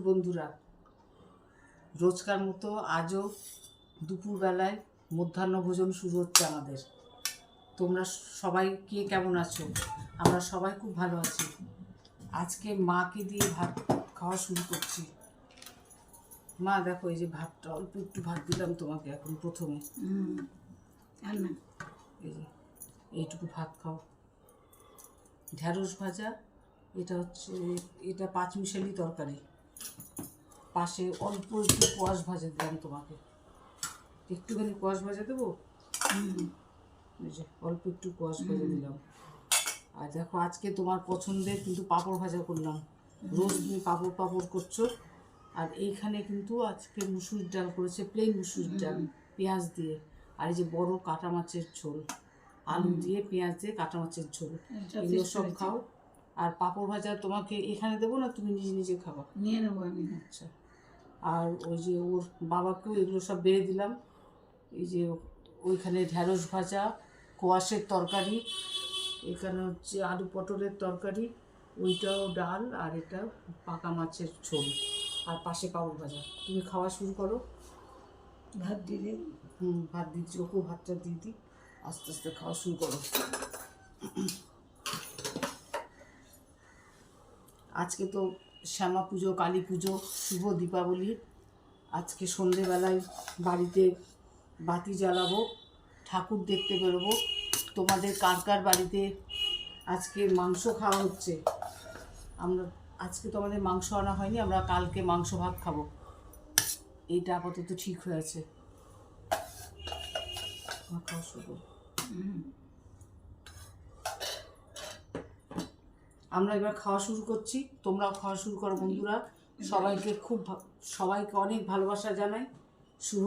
বন্ধুরা, রোজকার মতো আজও দুপুরবেলায় মধ্যাহ্ন ভোজন শুরু হচ্ছে আমাদের। তোমরা সবাই কে কেমন আছো? আমরা সবাই খুব ভালো আছি। আজকে মাকে দিয়ে ভাত খাওয়া শুরু করছি। মা দেখো, এই যে ভাতটা অল্প একটু ভাত দিলাম তোমাকে এখন প্রথমে। এই যে এইটুকু ভাত খাও। ঢ্যাঁড়স ভাজা, এটা পাঁচমিশালি তরকারি। পাশে অল্প একটু কোয়াশ ভাজা দিলাম তোমাকে। একটুখানি কোয়াশ ভাজা দেবো। এই যে অল্প একটু কোয়াশ ভাজা দিলাম। আর দেখো, আজকে তোমার পছন্দের কিন্তু পাঁপড় ভাজা করলাম। রোজ তুমি পাঁপড় করছো। আর এইখানে কিন্তু আজকে মুসুর ডাল করেছে, প্লেন মুসুর ডাল পেঁয়াজ দিয়ে। আর এই যে বড় কাটা মাছের ঝোল, আলু দিয়ে পেঁয়াজ দিয়ে কাটা মাছের ঝোল, এগুলো সব খাও। আর পাঁপড় ভাজা তোমাকে এখানে দেবো না, তুমি নিজে নিজে খাবা? নিয়ে নেবো আমি। আচ্ছা। আর ওই যে ওর বাবাকেও এগুলো সব বেড়ে দিলাম। এই যে ওইখানে ঢ্যাঁড়স ভাজা, কোয়াশের তরকারি, এখানে হচ্ছে আলু পটলের তরকারি, ওইটাও ডাল, আর এটা পাকা মাছের ঝোল, আর পাশে পাঁপড় ভাজা। তুমি খাওয়া শুরু করো। ভাত দিয়ে ভাত দিচ্ছি, ওকেও ভাতটা দিয়ে দিই। আস্তে আস্তে খাওয়া শুরু করো। আজকে তো শ্যামা পুজো, কালী পুজো, শুভ দীপাবলি। আজকে সন্ধেবেলায় বাড়িতে বাতি জ্বালাবো, ঠাকুর দেখতে বেরোবো। তোমাদের কার কার বাড়িতে আজকে মাংস খাওয়া হচ্ছে? আজকে তো আমাদের মাংস আনা হয়নি, আমরা কালকে মাংস ভাত খাবো। এইটা আপাতত ঠিক হয়েছে। খাওয়া শুরু। আমরা এবার খাওয়া শুরু করছি, তোমরাও খাওয়া শুরু করো বন্ধুরা। সবাইকে অনেক ভালোবাসা জানাই। শুভ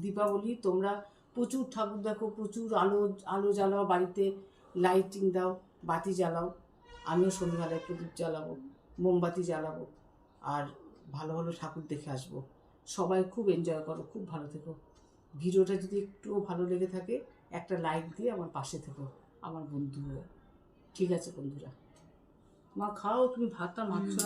দীপাবলি। তোমরা প্রচুর ঠাকুর দেখো, প্রচুর আলো জ্বালাও, বাড়িতে লাইটিং দাও, বাতি জ্বালাও। আমিও সন্ধ্যাবেলায় প্রদীপ জ্বালাবো, মোমবাতি জ্বালাবো, আর ভালো ভালো ঠাকুর দেখে আসবো। সবাই খুব এনজয় করো, খুব ভালো থেকো। ভিডিওটা যদি একটুও ভালো লেগে থাকে, একটা লাইক দিয়ে আমার পাশে থেকো, আমার বন্ধু হয়ে। ঠিক আছে বন্ধুরা? মা খাও, তুমি ভাতটা মাখছো।